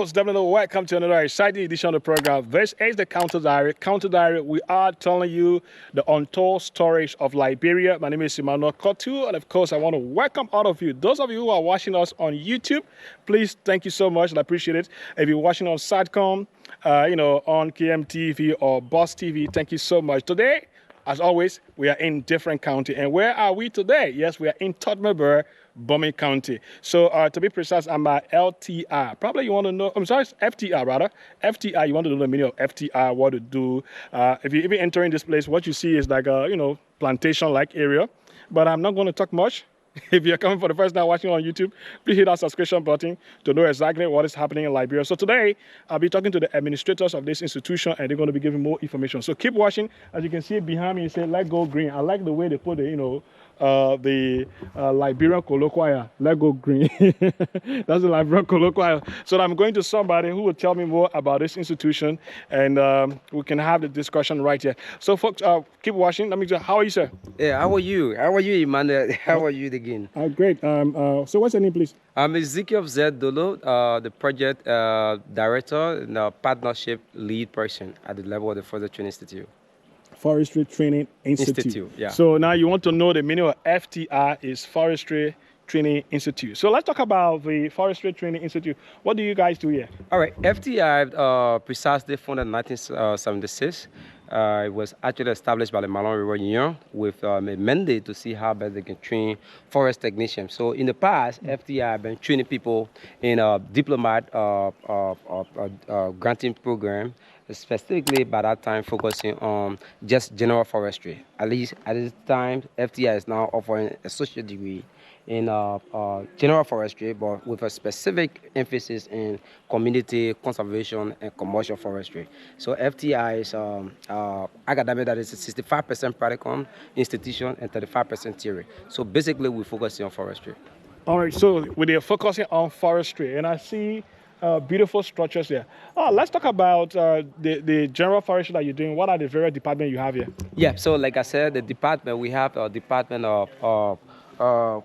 most definitely welcome to another exciting edition of the program. This is the Counter Diary. Counter Diary, we are telling you the untold stories of Liberia. My name is Emmanuel Kotu, and of course, I want to welcome all of you. Those of you who are watching us on YouTube, please, thank you so much, and I appreciate it. If you're watching on Satcom, on KMTV or Boss TV, thank you so much. Today, as always, we are in different county. And where are we today? Yes, we are in Tubmanburg, Bomi County. So to be precise, I'm at LTR. Probably you want to know, I'm sorry, it's FTR rather. FTR, you want to know the meaning of FTR, what to do. If you're even entering this place, what you see is like a, plantation-like area. But I'm not going to talk much. If you're coming for the first time watching on YouTube, please hit that subscription button to know exactly what is happening in Liberia. So today, I'll be talking to the administrators of this institution, and they're going to be giving more information. So keep watching. As you can see behind me, it says, "Let go green." I like the way they put it, the Liberian colloquial, "Let go green." That's the Liberian colloquial. So I'm going to somebody who will tell me more about this institution, and we can have the discussion right here. So folks, keep watching. Let me just, how are you, sir? Yeah, how are you? How are you, Emmanuel? How are you again? Great. So what's your name, please? I'm Ezekiel Z. Dolo, the project director and partnership lead person at the level of the Forestry Training Institute. Forestry Training Institute. Yeah. So now you want to know the meaning of FTR is Forestry Training Institute. So let's talk about the Forestry Training Institute. What do you guys do here? All right, FTR precisely founded in 1976. It was actually established by the Malone River Union with a mandate to see how best they can train forest technicians. So in the past, FTR have been training people in a diplomat granting program, specifically by that time focusing on just general forestry. At least at this time, FTR is now offering a associate degree in general forestry, but with a specific emphasis in community conservation and commercial forestry. So FTI is academic, that is a 65% practical institution and 35% theory. So basically, we're focusing on forestry. All right, so we're focusing on forestry, and I see beautiful structures here. Let's talk about the general forestry that you're doing. What are the various departments you have here? Yeah, so like I said, the department, we have a department of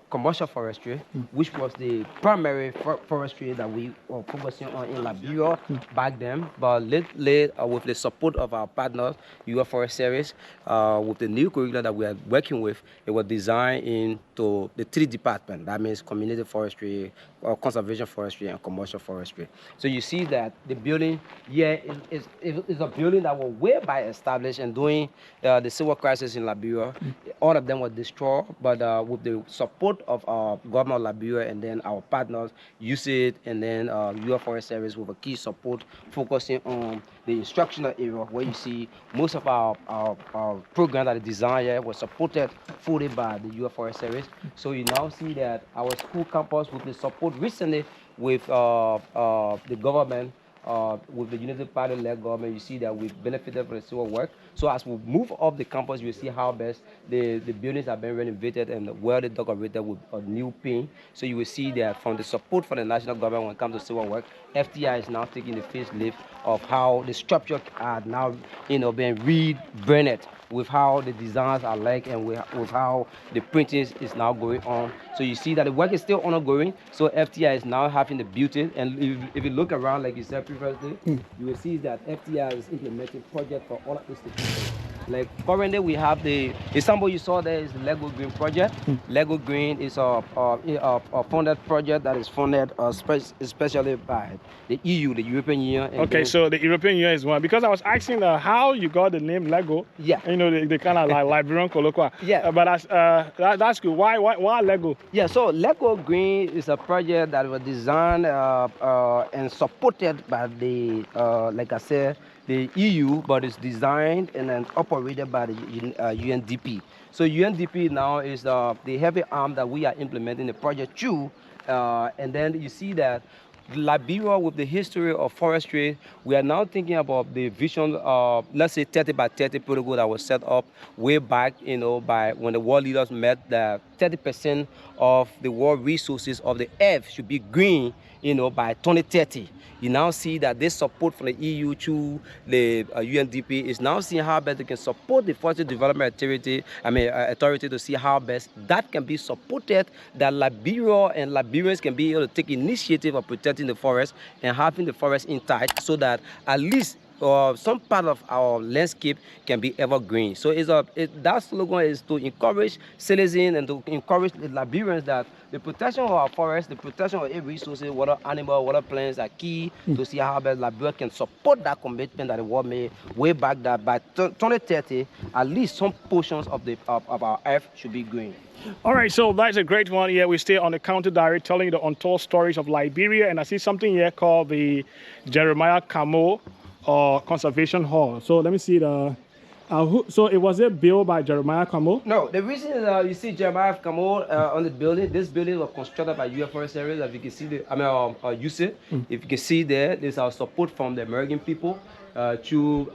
commercial forestry, which was the primary forestry that we were focusing on in Liberia back then. But lately, with the support of our partners, UF Forest Service, with the new curriculum that we are working with, it was designed into the three departments. That means community forestry, conservation forestry, and commercial forestry. So you see that the building here is a building that was way back established, and during the civil crisis in Liberia, all of them were destroyed, but with the support of our government of Liberia and then our partners, USAID and then UF Forest Service with a key support focusing on the instructional area where you see most of our programs that are designed here was supported fully by the UF Forest Service. So you now see that our school campus with the support recently with the government, with the Unity Party-led government, you see that we've benefited from the civil work. So as we move off the campus, you see how best the buildings have been renovated and well decorated with a new paint. So you will see that from the support from the national government when it comes to civil work, FTI is now taking the facelift of how the structure are now, being rebranded with how the designs are like and with how the printing is now going on. So you see that the work is still ongoing. So FTI is now having the beauty. And if you look around, like you said previously, you will see that FTI is implementing projects for all institutions. Like currently we have the example you saw there is the Lego Green project. Lego Green is a funded project that is funded especially by the EU, the European Union. Okay, so the European Union is one. Because I was asking how you got the name Lego. Yeah. The kind of like Liberian colloquial. Yeah. But that's good. Why Lego? Yeah, so Lego Green is a project that was designed and supported by the, like I said, the EU, but it's designed and then operated by the UNDP. So UNDP now is the heavy arm that we are implementing the project through, and then you see that Liberia, with the history of forestry, we are now thinking about the vision of, let's say, 30 by 30 protocol that was set up way back, by when the world leaders met, that 30% of the world resources of the earth should be green by 2030. You now see that this support from the EU through the UNDP is now seeing how best they can support the forestry development authority to see how best that can be supported, that Liberia and Liberians can be able to take initiative of protecting the forest and having the forest intact so that at least some part of our landscape can be evergreen. So that slogan is to encourage citizens and to encourage the Liberians that the protection of our forests, the protection of every resources, water animals, water plants are key to see how best Liberia can support that commitment that the world made way back that by 2030, at least some portions of our earth should be green. All right, so that's a great one. Yeah, we stay on the counter diary telling you the untold stories of Liberia, and I see something here called the Jeremiah Camo Conservation Hall. So let me see the. So it was a bill by Jeremiah Camo? No, the reason is you see Jeremiah Camo on the building. This building was constructed by U.S. Forest Service. As you can see, USAID. If you can see there's our support from the American people through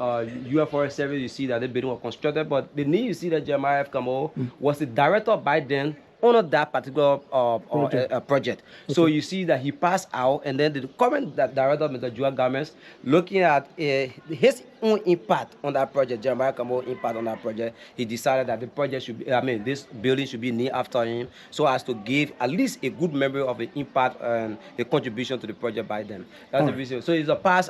U.S. Forest Service. You see that the building was constructed, but the need you see that Jeremiah Camo was the director by then on that particular project. Okay. So you see that he passed out, and then the current director, Mr. Joel Garments, looking at his own impact on that project, Jeremiah Camo's impact on that project, he decided that the project should be, this building should be named after him, so as to give at least a good memory of the impact and the contribution to the project by them. That's the reason. So it's a past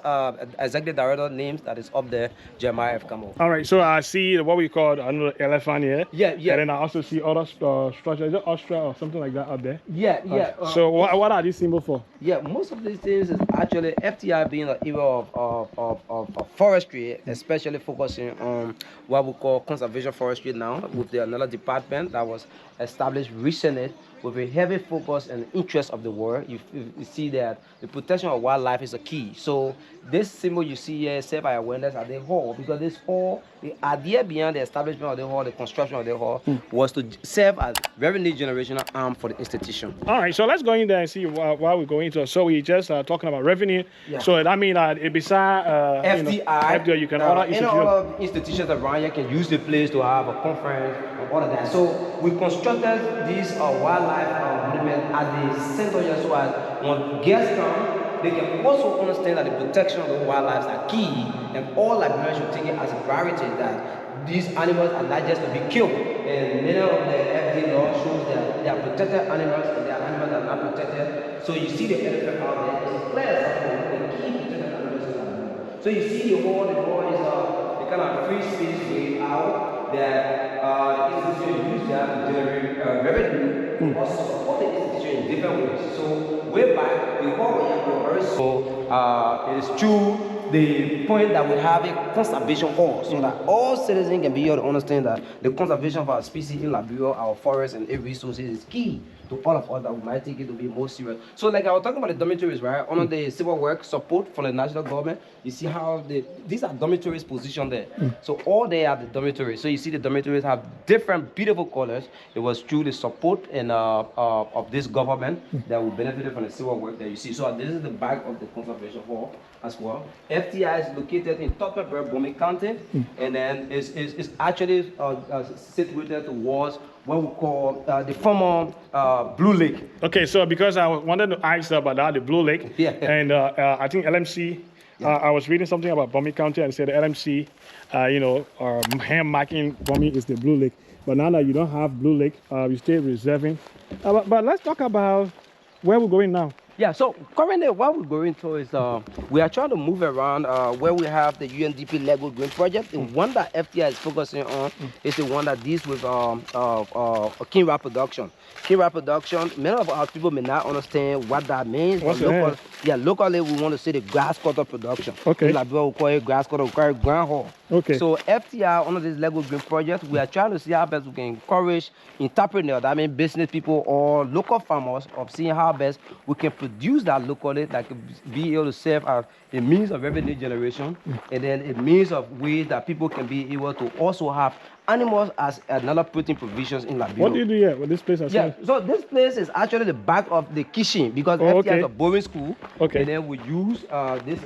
executive director names that is up there, Jeremiah F. Camo. All right, so I see what we call another elephant here. Yeah. And then I also see other structures. Is it Austria or something like that up there? Yeah. So what are these symbols for? Yeah, most of these things is actually FTI being an era of forestry, especially focusing on what we call conservation forestry now, with another department that was established recently with a heavy focus and interest of the world. You see that the protection of wildlife is a key. So this symbol you see here, serve by awareness at the hall, because this hall, the idea behind the establishment of the hall, the construction of the hall, was to serve as revenue generational arm for the institution. All right, so let's go in there and see why we're going to. So we just talking about revenue. Yeah. So that means beside FDI, you can order other institutions around here can use the place to have a conference and all of that. So we constructed this wildlife monument at the center here, so as when guests come, they can also understand that the protection of the wildlife are key, and all Liberians should take it as a priority that these animals are not just to be killed. And many of the FDA law shows that they are protected animals and there are animals that are not protected. So you see the elephant out there, it's clear the key protected animals. So you see the wall is the kind of free space way out that the institution use that to generate revenue, also support the institution in different ways. So way back, the whole it is true the point that we have a conservation hall, so that all citizens can be able to understand that the conservation of our species in Liberia, our forests and every resources is key to all of us that we might take it to be more serious. So like I was talking about the dormitories, right? Under the civil work support from the national government, you see how these are dormitories positioned there. So all they are the dormitories. So you see the dormitories have different beautiful colors. It was through the support and of this government that we benefited from the civil work that you see. So this is the back of the conservation hall as well. FTI is located in Tubmanburg, Bomi County, and then it's actually situated towards what we call the former Blue Lake. Okay, so because I wanted to ask about that, the Blue Lake, and I think LMC, I was reading something about Bomi County and said the LMC, hand marking Bomi is the Blue Lake. But now that you don't have Blue Lake, you stay reserving. But let's talk about where we're going now. Yeah, so currently what we're going to is we are trying to move around where we have the UNDP Lego Green Project. The one that FTI is focusing on is the one that deals with king rat production. King rat production, many of our people may not understand what that means. Locally we want to say the grass cutter production. Okay. In Liberia we call it grass cutter, we call it ground hog. Okay. So FTI, under this Lego Green Project, we are trying to see how best we can encourage entrepreneurs, that means business people or local farmers, of seeing how best we can produce that locally that could be able to serve as a means of revenue generation, and then a means of ways that people can be able to also have animals as another protein provisions in Liberia. What do you do here with this place? So this place is actually the back of the kitchen, because FTI is a boarding school. Okay. And then we use this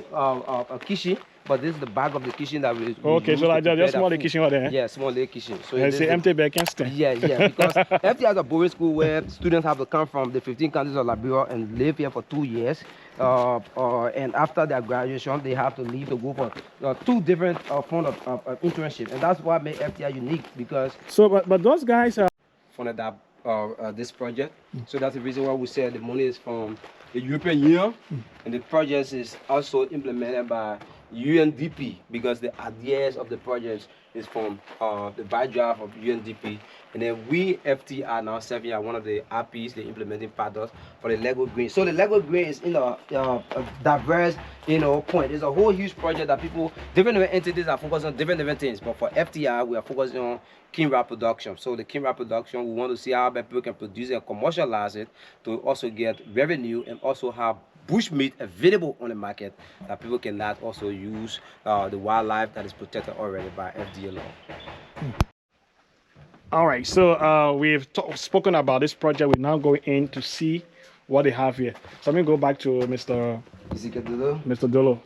kitchen but this is the back of the kitchen that we Okay, use so to like prepare just the small the food. kitchen over there. Yeah, small little kitchen. So And this it's is the- empty baking stand. yeah, because FT has a boarding school where students have to come from the 15 counties of Liberia and live here for 2 years. And after their graduation, they have to leave to go for 2 different forms of internship. And that's what makes FTI unique because So, but those guys are. funded that this project. So that's the reason why we said the money is from the European Union, and the project is also implemented by UNDP because the ideas of the project is from the by draft of UNDP, and then we FT are now serving as one of the RPs, the implementing partners for the Lego Green. So the Lego Green is in a diverse, point. It's a whole huge project that different entities are focused on different things. But for FTI, we are focusing on king rat production. So the king rat production, we want to see how people can produce and commercialize it to also get revenue and also have bush meat available on the market that people cannot also use the wildlife that is protected already by FDA law. All right, so we've spoken about this project. We're now going in to see what they have here. So let me go back to Mr. Dolo.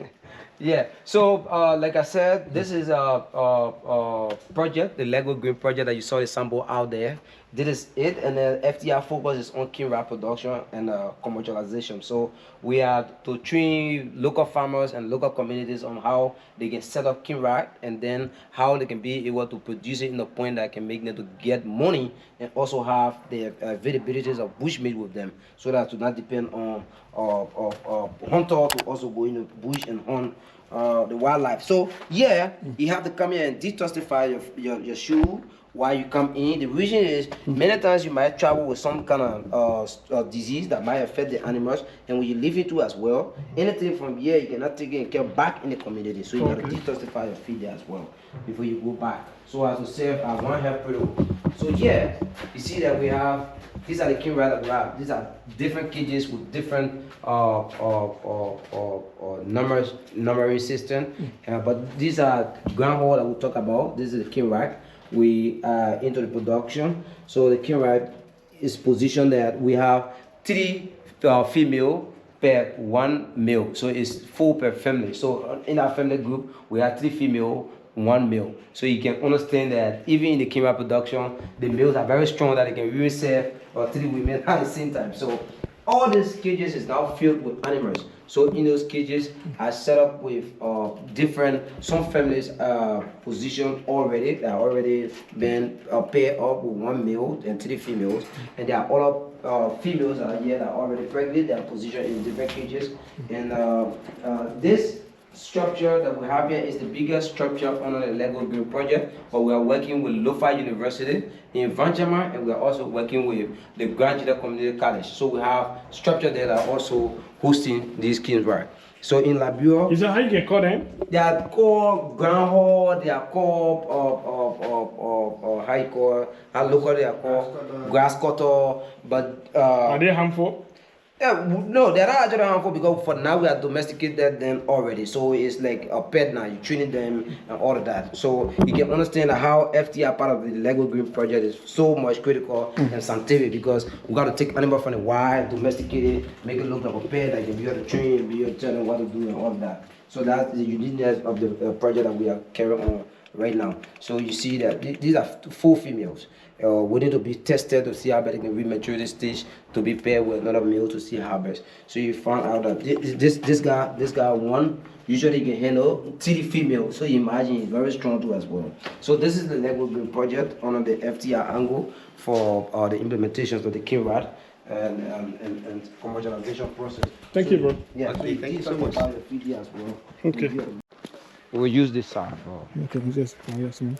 Yeah, so like I said, this is a project, the Lego Green project that you saw the sample out there. This is it, and the FTI focus is on king rat production and commercialization. So we are to train local farmers and local communities on how they can set up king rat, and then how they can be able to produce it in a point that can make them to get money and also have the availabilities of bushmeat with them, so that to not depend on hunter to also go in the bush and hunt the wildlife. So yeah, you have to come here and detoxify your shoe while you come in. The reason is many times you might travel with some kind of disease that might affect the animals, and when you leave it too as well, anything from here you cannot take it and get back in the community. So you got to detoxify your feed there as well before you go back, so as to serve as one health protocol. So yeah, you see that we have, these are the king rat that we have. These are different cages with different numbering system. But these are groundhog that we'll talk about. This is the king rat. We are into the production. So the king rat is positioned that we have 3 female per 1 male. So it's 4 per family. So in our family group, we have 3 female, 1 male. So you can understand that even in the king rat production, the males are very strong that they can really serve 3 women at the same time. So all these cages is now filled with animals. So in those cages are set up with some families positioned already. They are already been paired up with 1 male and 3 females, and there are all females that are here that are already pregnant. They are positioned in different cages, and this structure that we have here is the biggest structure under the Lego Green project, but we are working with Lofa University in Vanjama, and we are also working with the Grand Community College. So we have structure there that are also hosting these kids, right? So in Liberia, Is that how you can call them? they are called groundhog, they are called how you call, how local they are called grass cutter, but Are they harmful? no, they're not actually harmful because for now we have domesticated them already. So it's like a pet now. You're training them and all of that. So you can understand how FTI part of the Lego Green project is so much critical and scientific, because we got to take animal from the wild, domesticate it, make it look like a pet that can be able to train, be able to tell them what to do and all of that. So that's the uniqueness of the project that we are carrying on right now. So you see that these are 4 females. We need to be tested to see how they can reach maturity stage to be paired with another male to see how best. So you found out that this guy one usually can handle 3 females. So you imagine he's very strong too as well. So this is the Lego Green project under the FTI angle for the implementations of the king rat and commercialization process. Thank you, bro. Yeah, Okay, thank you so much. About the feed as well. Okay. We'll use this side. Okay, just yes, man.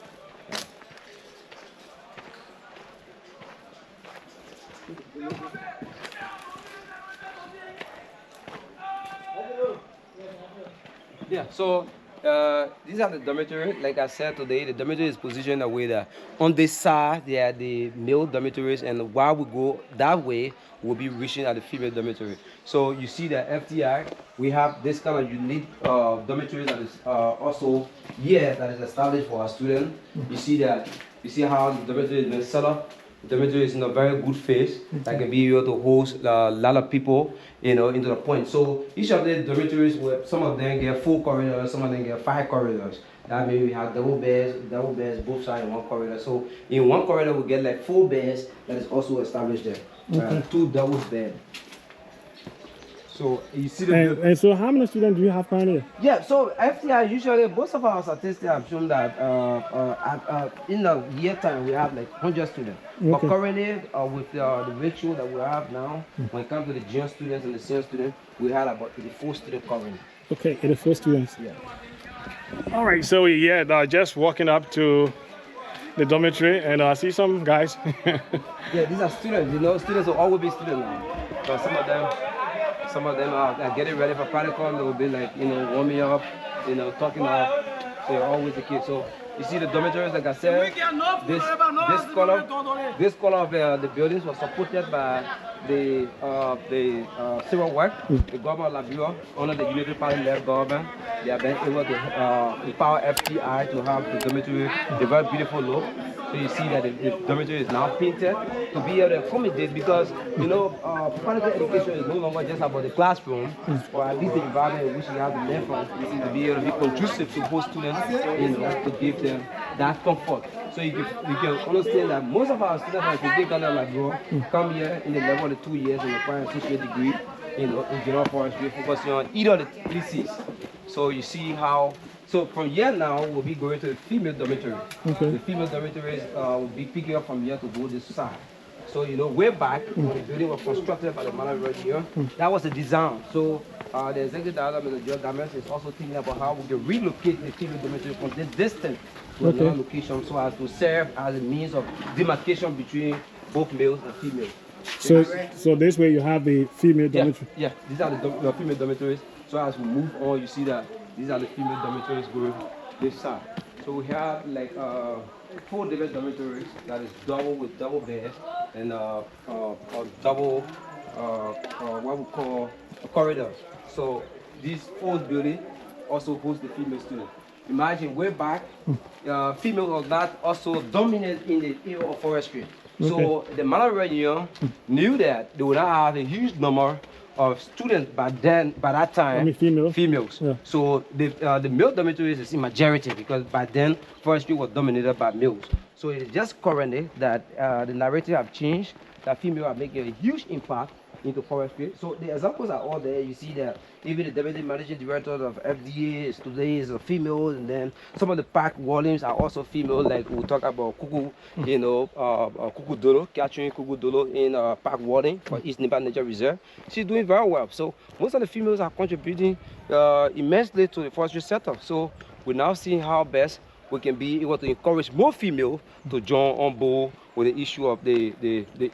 Yeah, so these are the dormitory. Like I said today, the dormitory is positioned away that on this side, they are the male dormitories, and while we go that way, we'll be reaching at the female dormitory. So you see that FTI, we have this kind of unique dormitory that is also here, that is established for our students. You see that, you see how the dormitory has been set up. The dormitory is in a very good phase that can be able to host a lot of people, you know, into the point. So each of the dormitories, some of them get 4 corridors, some of them get 5 corridors. That means we have double beds both sides in one corridor. So in one corridor we get like 4 beds that is also established there. 2 double beds. So you see the and so how many students do you have currently? yeah, so FTI usually most of our statistics have shown that in a year time we have like 100 students. But currently with the ratio that we have now, when it comes to the junior students and the senior students, we had about 84 students currently. Okay, 84 students. Yeah. All right, so we're just walking up to the dormitory, and I see some guys. Yeah, these are students. You know, students will always be students now. But some of them are getting ready for practical. They will be like, you know, warming up, you know, talking up. So they're always the kids. So you see the dormitories, like I said, this color of the buildings was supported by the civil work. The government of Liberia, under the Unity Party-led government, they have been able to empower FTI to have the dormitory a very beautiful look. So you see that the dormitory is now painted to be able to accommodate, because you know practical education is no longer just about the classroom, or at least the environment in which you have to learn from, to be able to be conducive to both students, you know, to give them that comfort. So you can understand that most of our students, like we give them like bro, come here in the level of the 2 years and acquire an associate degree, you know, in general forestry, focusing on either of the 3 C's. So you see how. So from here now, we'll be going to the female dormitory. The female dormitories will be picking up from here to go this side. So, you know, way back when the building was constructed by the Malawi Union, that was the design. So the executive director, Mr. Joe Games, is also thinking about how we can relocate the female dormitory from this distance to another location, so as to serve as a means of demarcation between both males and females. So this way you have the female dormitory. Yeah, these are the female dormitories. So as we move on, you see that these are the female dormitories going this side. So we have like 4 different dormitories that is double with double beds and double what we call corridors. So these 4 buildings also host the female students. Imagine way back, female was not also dominant in the area of forestry. So the Malawi Union knew that they would not have a huge number of students by that time, females. Yeah. So the male dormitories is in majority, because by then forestry was dominated by males. So it's just currently that the narrative have changed, that females are making a huge impact into forestry. So the examples are all there. You see that even the deputy managing director of FDA today is a female, and then some of the park wardens are also female, like we'll talk about Kuku, you know, Kuku Dolo, capturing Kuku Dolo in park warden for East Nipa Nature Reserve. She's doing very well. So most of the females are contributing immensely to the forestry sector. So we're now seeing how best we can be able to encourage more females to join on board with the issue of the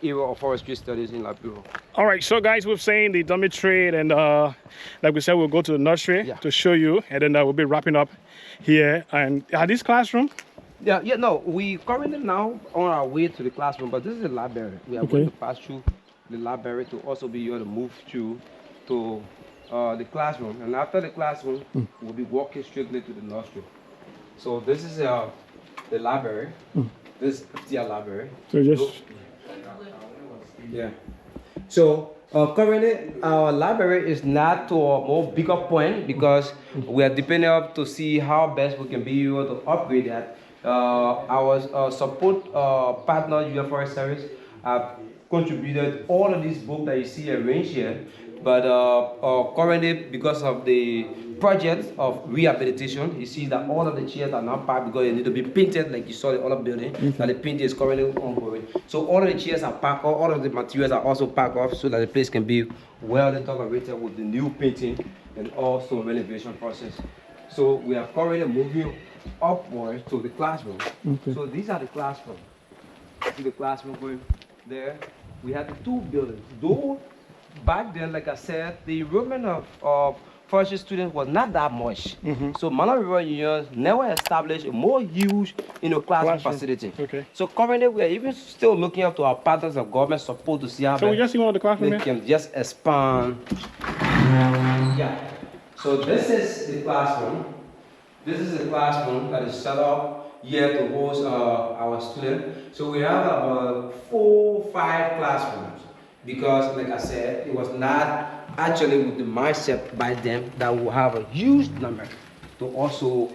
area of forestry studies in Liberia. All right, so guys, we've seen the dormitory, and like we said, we'll go to the nursery to show you, and then we'll be wrapping up here. And are these classrooms? No, we currently now on our way to the classroom, but this is the library. We are going to pass through the library to also be able to move through to the classroom, and after the classroom, we'll be walking strictly to the nursery. So this is the library. This is the library. So just So currently our library is not to a more bigger point, because we are depending up to see how best we can be able to upgrade that. Our support partner, Union Forest Service, have contributed all of these books that you see arranged here. But currently, because of the project of rehabilitation, you see that all of the chairs are now packed because they need to be painted, like you saw the other building, that the painting is currently ongoing. So all of the chairs are packed off, all of the materials are also packed off, so that the place can be well decorated with the new painting and also renovation process. So we are currently moving upwards to the classroom. So these are the classrooms. See the classroom going there. We have the 2 buildings. Though back then, like I said, the enrollment of forestry students was not that much. So Malawi Union never established a more huge classroom facility. So currently we are even still looking up to our partners of government support to see how we just see one of the classrooms they can just expand. So this is the classroom. This is the classroom that is set up here to host our students. So we have about 4-5 classrooms because, like I said, it was not actually with the mindset by them that we will have a huge number to also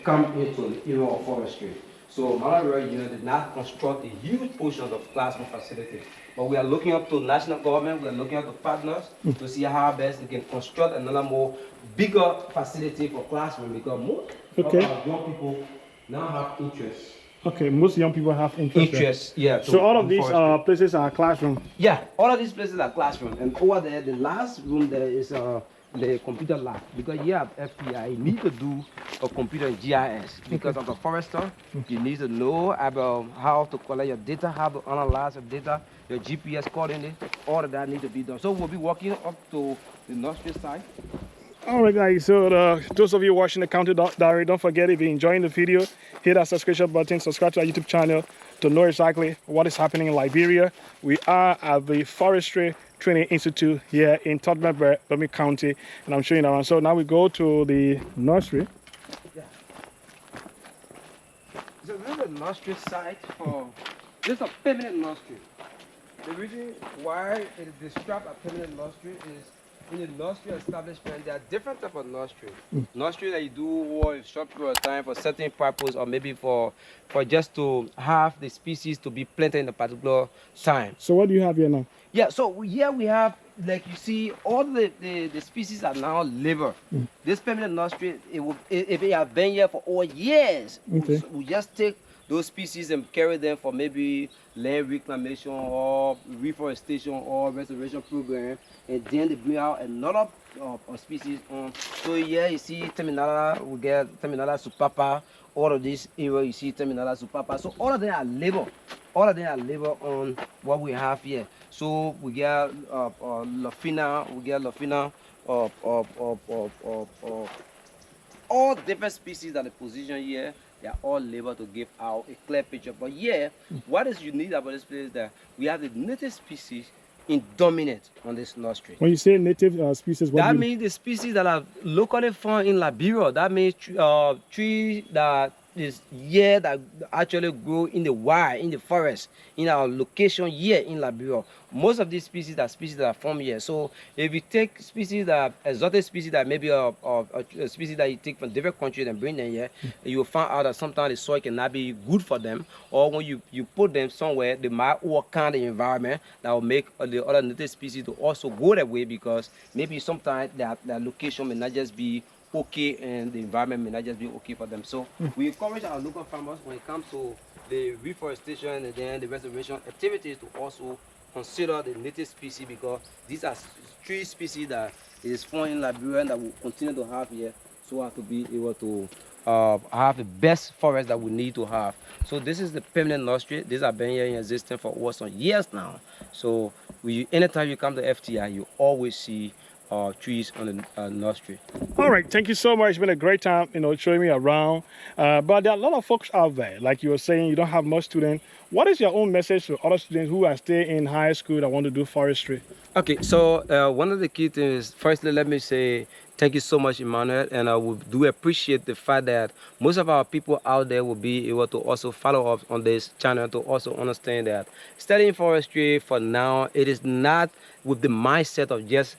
come into the era of forestry. So Malawi did not construct a huge portion of classroom facility. But we are looking up to national government, we are looking up to partners to see how best they can construct another more bigger facility for classroom because most of our young people now have interest. Okay, most young people have interest. Yeah. So all of these places are classroom. Yeah, all of these places are classroom. And over there, the last room there is the computer lab. Because you have FTI, you need to do a computer GIS. Because of the forester, you need to know about how to collect your data, how to analyze your data, your GPS coordinate, all of that need to be done. So we'll be walking up to the nursery side. All right, guys, so those of you watching the County Diary, don't forget, if you're enjoying the video, hit that subscription button, subscribe to our YouTube channel to know exactly what is happening in Liberia. We are at the Forestry Training Institute here in Tubmanburg, Bomi County, and I'm showing you around. So now we go to the nursery. Yeah. So this is a nursery site for, this is a permanent nursery. The reason why it is described as permanent nursery is in the nursery establishment, there are different types of nursery. Nursery that you do for a short period of time for certain purpose or maybe for just to have the species to be planted in a particular time. So what do you have here now? Yeah, so here we have, like you see, all the species are now liver. This permanent nursery, if it have been here for all years, we just take those species and carry them for maybe land reclamation or reforestation or restoration program, and then they bring out another species on. So here you see Terminala, we get Terminala supapa, all of this area you see Terminala supapa. So all of them are labor. All of them are labor on what we have here. So we get Lafina, we get Lafina all different species that are positioned here. They are all labor to give out a clear picture. But yeah, what is unique about this place is that we have the native species in dominant on this nursery. When you say native species, what that means the species that are locally found in Liberia. That means trees that is here that actually grow in the wild, in the forest, in our location here in Liberia. Most of these species are species that are from here. So if you take species that exotic species that maybe a species that you take from different countries and bring them here, you will find out that sometimes the soil cannot be good for them, or when you put them somewhere, they might work kind of environment that will make the other native species to also go that way, because maybe sometimes that location may not just be okay and the environment may not just be okay for them. So we encourage our local farmers when it comes to the reforestation and then the restoration activities to also consider the native species, because these are tree species that is found in Liberia and that we continue to have here, so as to be able to have the best forest that we need to have. So this is the permanent nursery. These have been here in existence for over some years now. So anytime you come to FTI, you always see trees on the nursery. All right, thank you so much. It's been a great time, showing me around. But there are a lot of folks out there, like you were saying, you don't have much students. What is your own message to other students who are still in high school that want to do forestry? Okay, so one of the key things, firstly, let me say thank you so much, Emmanuel, and I do appreciate the fact that most of our people out there will be able to also follow up on this channel to also understand that studying forestry for now, it is not with the mindset of just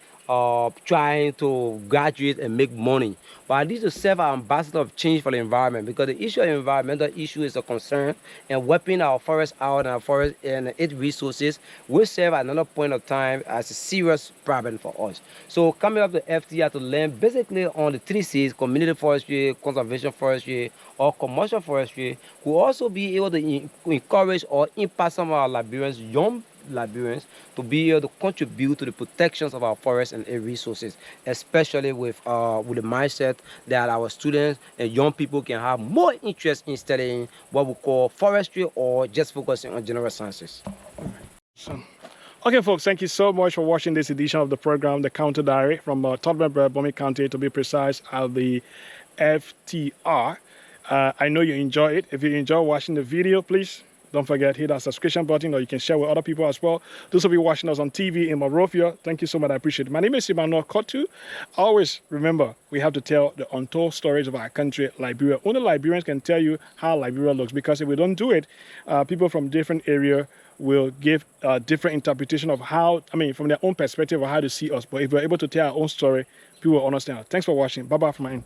trying to graduate and make money, but I need to serve our ambassador of change for the environment, because the issue of environmental issue is a concern, and wiping our forest out and our forest and its resources will serve at another point of time as a serious problem for us. So coming up to FTI to learn basically on the 3 C's: community forestry, conservation forestry, or commercial forestry, will also be able to encourage or impact some of our Liberians, young Liberians, to be able to contribute to the protections of our forests and air resources, especially with the mindset that our students and young people can have more interest in studying what we call forestry or just focusing on general sciences. Okay, folks, thank you so much for watching this edition of the program, The County Diary, from Tubmanburg, Bomi County, to be precise, at the FTR. I know you enjoy it. If you enjoy watching the video, please Don't forget, hit that subscription button, or you can share with other people as well. Those of you watching us on TV in Monrovia, thank you so much. I appreciate it. My name is Emmanuel Kotu. Always remember, we have to tell the untold stories of our country, Liberia. Only Liberians can tell you how Liberia looks, because if we don't do it, people from different areas will give a different interpretation of how, from their own perspective of how to see us. But if we're able to tell our own story, people will understand. Thanks for watching. Bye-bye from my end.